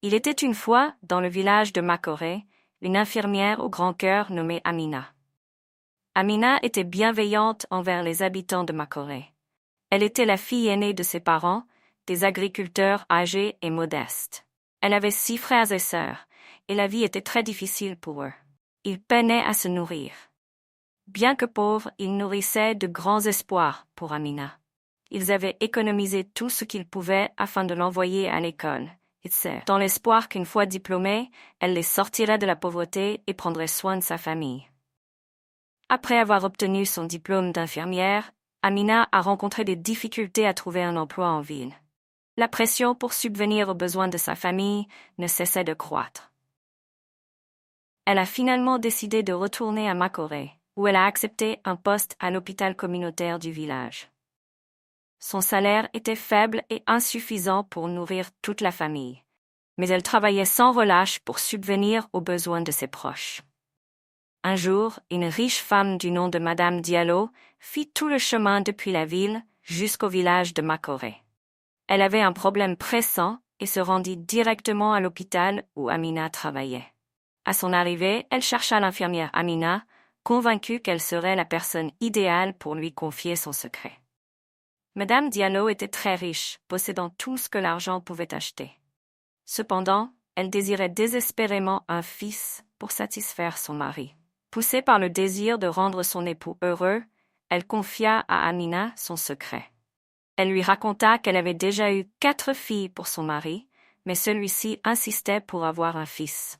Il était une fois, dans le village de Makore, une infirmière au grand cœur nommée Amina. Amina était bienveillante envers les habitants de Makore. Elle était la fille aînée de ses parents, des agriculteurs âgés et modestes. Elle avait 6 frères et sœurs, et la vie était très difficile pour eux. Ils peinaient à se nourrir. Bien que pauvres, ils nourrissaient de grands espoirs pour Amina. Ils avaient économisé tout ce qu'ils pouvaient afin de l'envoyer à l'école, dans l'espoir qu'une fois diplômée, elle les sortirait de la pauvreté et prendrait soin de sa famille. Après avoir obtenu son diplôme d'infirmière, Amina a rencontré des difficultés à trouver un emploi en ville. La pression pour subvenir aux besoins de sa famille ne cessait de croître. Elle a finalement décidé de retourner à Makore, où elle a accepté un poste à l'hôpital communautaire du village. Son salaire était faible et insuffisant pour nourrir toute la famille, mais elle travaillait sans relâche pour subvenir aux besoins de ses proches. Un jour, une riche femme du nom de Madame Diallo fit tout le chemin depuis la ville jusqu'au village de Makore. Elle avait un problème pressant et se rendit directement à l'hôpital où Amina travaillait. À son arrivée, elle chercha l'infirmière Amina, convaincue qu'elle serait la personne idéale pour lui confier son secret. Madame Diallo était très riche, possédant tout ce que l'argent pouvait acheter. Cependant, elle désirait désespérément un fils pour satisfaire son mari. Poussée par le désir de rendre son époux heureux, elle confia à Amina son secret. Elle lui raconta qu'elle avait déjà eu 4 filles pour son mari, mais celui-ci insistait pour avoir un fils.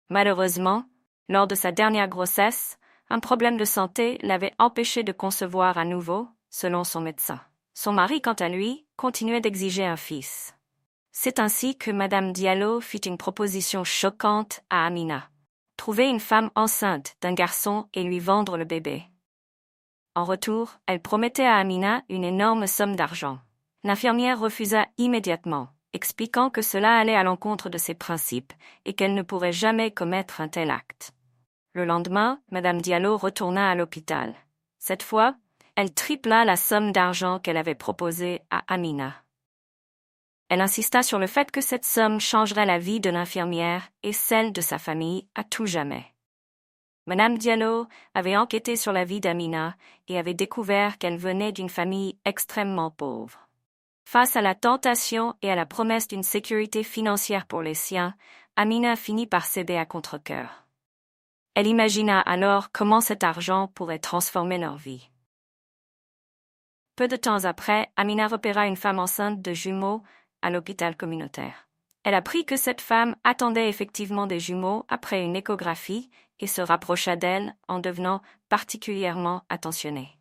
Malheureusement, lors de sa dernière grossesse, un problème de santé l'avait empêché de concevoir à nouveau, selon son médecin. Son mari, quant à lui, continuait d'exiger un fils. C'est ainsi que Madame Diallo fit une proposition choquante à Amina. Trouver une femme enceinte d'un garçon et lui vendre le bébé. En retour, elle promettait à Amina une énorme somme d'argent. L'infirmière refusa immédiatement, expliquant que cela allait à l'encontre de ses principes et qu'elle ne pourrait jamais commettre un tel acte. Le lendemain, Madame Diallo retourna à l'hôpital. Cette fois, elle tripla la somme d'argent qu'elle avait proposée à Amina. Elle insista sur le fait que cette somme changerait la vie de l'infirmière et celle de sa famille à tout jamais. Madame Diallo avait enquêté sur la vie d'Amina et avait découvert qu'elle venait d'une famille extrêmement pauvre. Face à la tentation et à la promesse d'une sécurité financière pour les siens, Amina finit par céder à contre-cœur. Elle imagina alors comment cet argent pourrait transformer leur vie. Peu de temps après, Amina repéra une femme enceinte de jumeaux à l'hôpital communautaire. Elle apprit que cette femme attendait effectivement des jumeaux après une échographie et se rapprocha d'elle en devenant particulièrement attentionnée.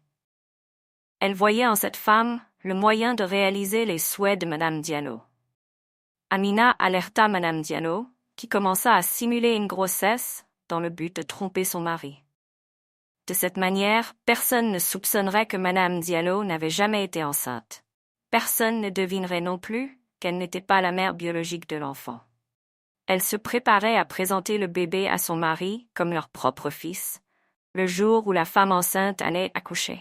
Elle voyait en cette femme le moyen de réaliser les souhaits de Madame Diallo. Amina alerta Madame Diallo, qui commença à simuler une grossesse dans le but de tromper son mari. De cette manière, personne ne soupçonnerait que Madame Diallo n'avait jamais été enceinte. Personne ne devinerait non plus qu'elle n'était pas la mère biologique de l'enfant. Elle se préparait à présenter le bébé à son mari comme leur propre fils, le jour où la femme enceinte allait accoucher.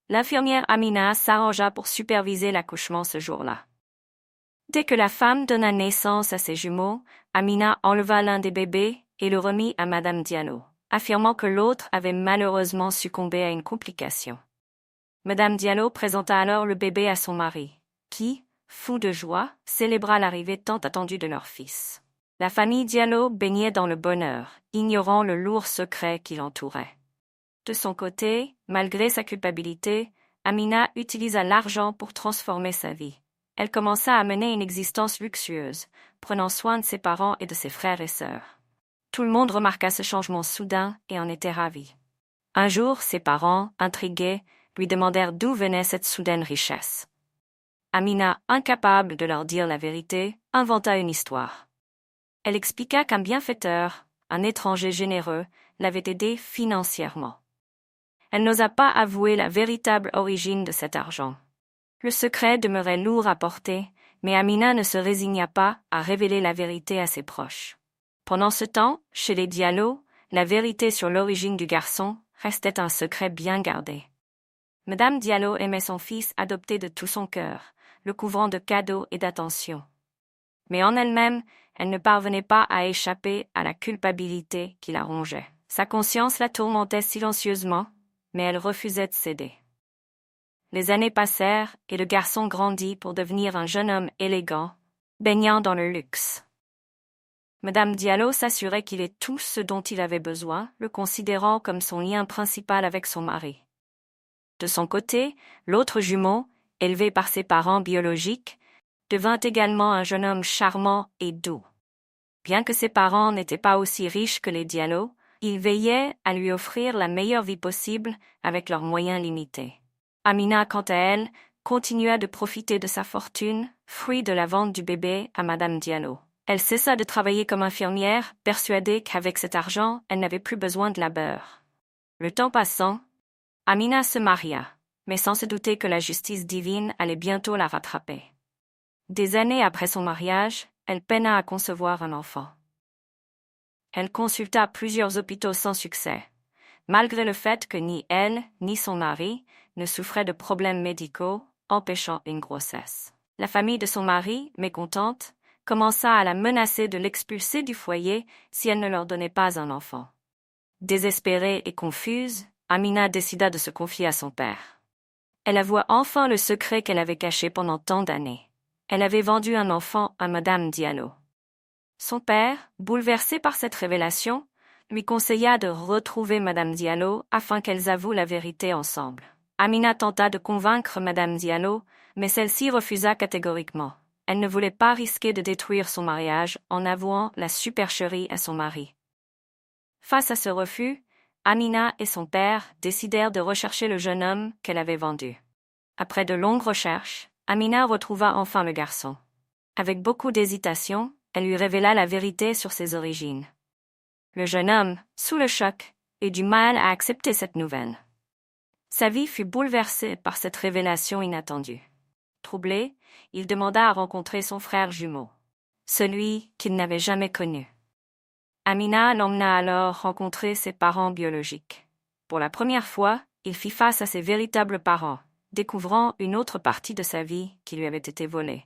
L'infirmière Amina s'arrangea pour superviser l'accouchement ce jour-là. Dès que la femme donna naissance à ses jumeaux, Amina enleva l'un des bébés et le remit à Madame Diallo, affirmant que l'autre avait malheureusement succombé à une complication. Madame Diallo présenta alors le bébé à son mari, qui, fou de joie, célébra l'arrivée tant attendue de leur fils. La famille Diallo baignait dans le bonheur, ignorant le lourd secret qui l'entourait. De son côté, malgré sa culpabilité, Amina utilisa l'argent pour transformer sa vie. Elle commença à mener une existence luxueuse, prenant soin de ses parents et de ses frères et sœurs. Tout le monde remarqua ce changement soudain et en était ravi. Un jour, ses parents, intrigués, lui demandèrent d'où venait cette soudaine richesse. Amina, incapable de leur dire la vérité, inventa une histoire. Elle expliqua qu'un bienfaiteur, un étranger généreux, l'avait aidée financièrement. Elle n'osa pas avouer la véritable origine de cet argent. Le secret demeurait lourd à porter, mais Amina ne se résigna pas à révéler la vérité à ses proches. Pendant ce temps, chez les Diallo, la vérité sur l'origine du garçon restait un secret bien gardé. Madame Diallo aimait son fils adopté de tout son cœur, le couvrant de cadeaux et d'attentions. Mais en elle-même, elle ne parvenait pas à échapper à la culpabilité qui la rongeait. Sa conscience la tourmentait silencieusement, mais elle refusait de céder. Les années passèrent et le garçon grandit pour devenir un jeune homme élégant, baignant dans le luxe. Madame Diallo s'assurait qu'il ait tout ce dont il avait besoin, le considérant comme son lien principal avec son mari. De son côté, l'autre jumeau, élevé par ses parents biologiques, devint également un jeune homme charmant et doux. Bien que ses parents n'étaient pas aussi riches que les Diallo, ils veillaient à lui offrir la meilleure vie possible avec leurs moyens limités. Amina, quant à elle, continua de profiter de sa fortune, fruit de la vente du bébé à Madame Diallo. Elle cessa de travailler comme infirmière, persuadée qu'avec cet argent, elle n'avait plus besoin de labeur. Le temps passant, Amina se maria, mais sans se douter que la justice divine allait bientôt la rattraper. Des années après son mariage, elle peina à concevoir un enfant. Elle consulta plusieurs hôpitaux sans succès, malgré le fait que ni elle ni son mari ne souffraient de problèmes médicaux empêchant une grossesse. La famille de son mari, mécontente, commença à la menacer de l'expulser du foyer si elle ne leur donnait pas un enfant. Désespérée et confuse, Amina décida de se confier à son père. Elle avoua enfin le secret qu'elle avait caché pendant tant d'années. Elle avait vendu un enfant à Madame Diallo. Son père, bouleversé par cette révélation, lui conseilla de retrouver Madame Diallo afin qu'elles avouent la vérité ensemble. Amina tenta de convaincre Madame Diallo, mais celle-ci refusa catégoriquement. Elle ne voulait pas risquer de détruire son mariage en avouant la supercherie à son mari. Face à ce refus, Amina et son père décidèrent de rechercher le jeune homme qu'elle avait vendu. Après de longues recherches, Amina retrouva enfin le garçon. Avec beaucoup d'hésitation, elle lui révéla la vérité sur ses origines. Le jeune homme, sous le choc, eut du mal à accepter cette nouvelle. Sa vie fut bouleversée par cette révélation inattendue. Troublé, il demanda à rencontrer son frère jumeau, celui qu'il n'avait jamais connu. Amina l'emmena alors rencontrer ses parents biologiques. Pour la première fois, il fit face à ses véritables parents, découvrant une autre partie de sa vie qui lui avait été volée.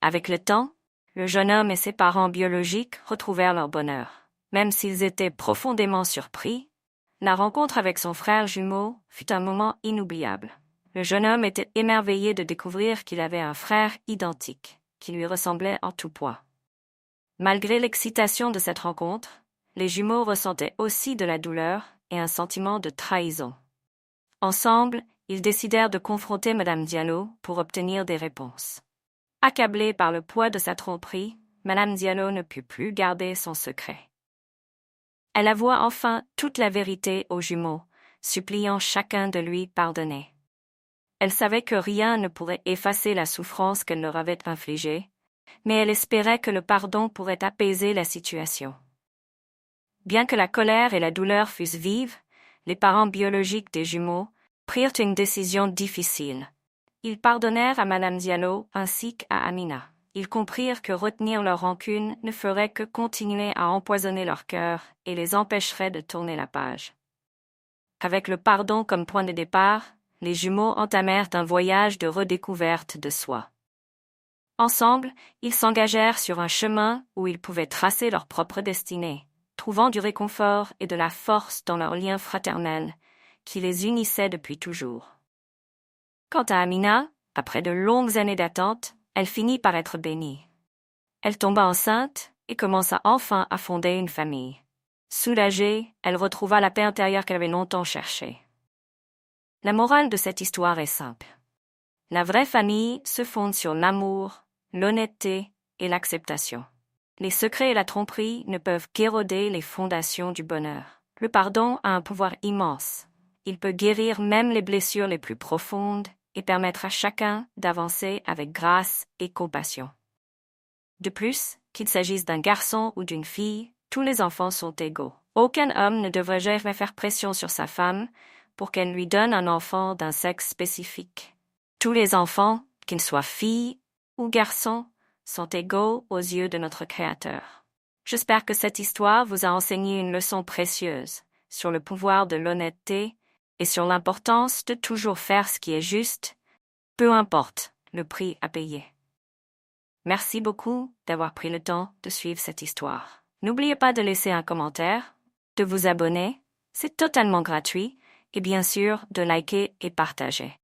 Avec le temps, le jeune homme et ses parents biologiques retrouvèrent leur bonheur. Même s'ils étaient profondément surpris, la rencontre avec son frère jumeau fut un moment inoubliable. Le jeune homme était émerveillé de découvrir qu'il avait un frère identique, qui lui ressemblait en tout point. Malgré l'excitation de cette rencontre, les jumeaux ressentaient aussi de la douleur et un sentiment de trahison. Ensemble, ils décidèrent de confronter Madame Diallo pour obtenir des réponses. Accablée par le poids de sa tromperie, Madame Diallo ne put plus garder son secret. Elle avoua enfin toute la vérité aux jumeaux, suppliant chacun de lui pardonner. Elle savait que rien ne pourrait effacer la souffrance qu'elle leur avait infligée, mais elle espérait que le pardon pourrait apaiser la situation. Bien que la colère et la douleur fussent vives, les parents biologiques des jumeaux prirent une décision difficile. Ils pardonnèrent à Madame Diallo ainsi qu'à Amina. Ils comprirent que retenir leur rancune ne ferait que continuer à empoisonner leur cœur et les empêcherait de tourner la page. Avec le pardon comme point de départ, les jumeaux entamèrent un voyage de redécouverte de soi. Ensemble, ils s'engagèrent sur un chemin où ils pouvaient tracer leur propre destinée, trouvant du réconfort et de la force dans leur lien fraternel qui les unissait depuis toujours. Quant à Amina, après de longues années d'attente, elle finit par être bénie. Elle tomba enceinte et commença enfin à fonder une famille. Soulagée, elle retrouva la paix intérieure qu'elle avait longtemps cherchée. La morale de cette histoire est simple. La vraie famille se fonde sur l'amour, l'honnêteté et l'acceptation. Les secrets et la tromperie ne peuvent qu'éroder les fondations du bonheur. Le pardon a un pouvoir immense. Il peut guérir même les blessures les plus profondes et permettre à chacun d'avancer avec grâce et compassion. De plus, qu'il s'agisse d'un garçon ou d'une fille, tous les enfants sont égaux. Aucun homme ne devrait jamais faire pression sur sa femme pour qu'elle lui donne un enfant d'un sexe spécifique. Tous les enfants, qu'ils soient filles ou garçons, sont égaux aux yeux de notre Créateur. J'espère que cette histoire vous a enseigné une leçon précieuse sur le pouvoir de l'honnêteté et sur l'importance de toujours faire ce qui est juste, peu importe le prix à payer. Merci beaucoup d'avoir pris le temps de suivre cette histoire. N'oubliez pas de laisser un commentaire, de vous abonner, c'est totalement gratuit, et bien sûr de liker et partager.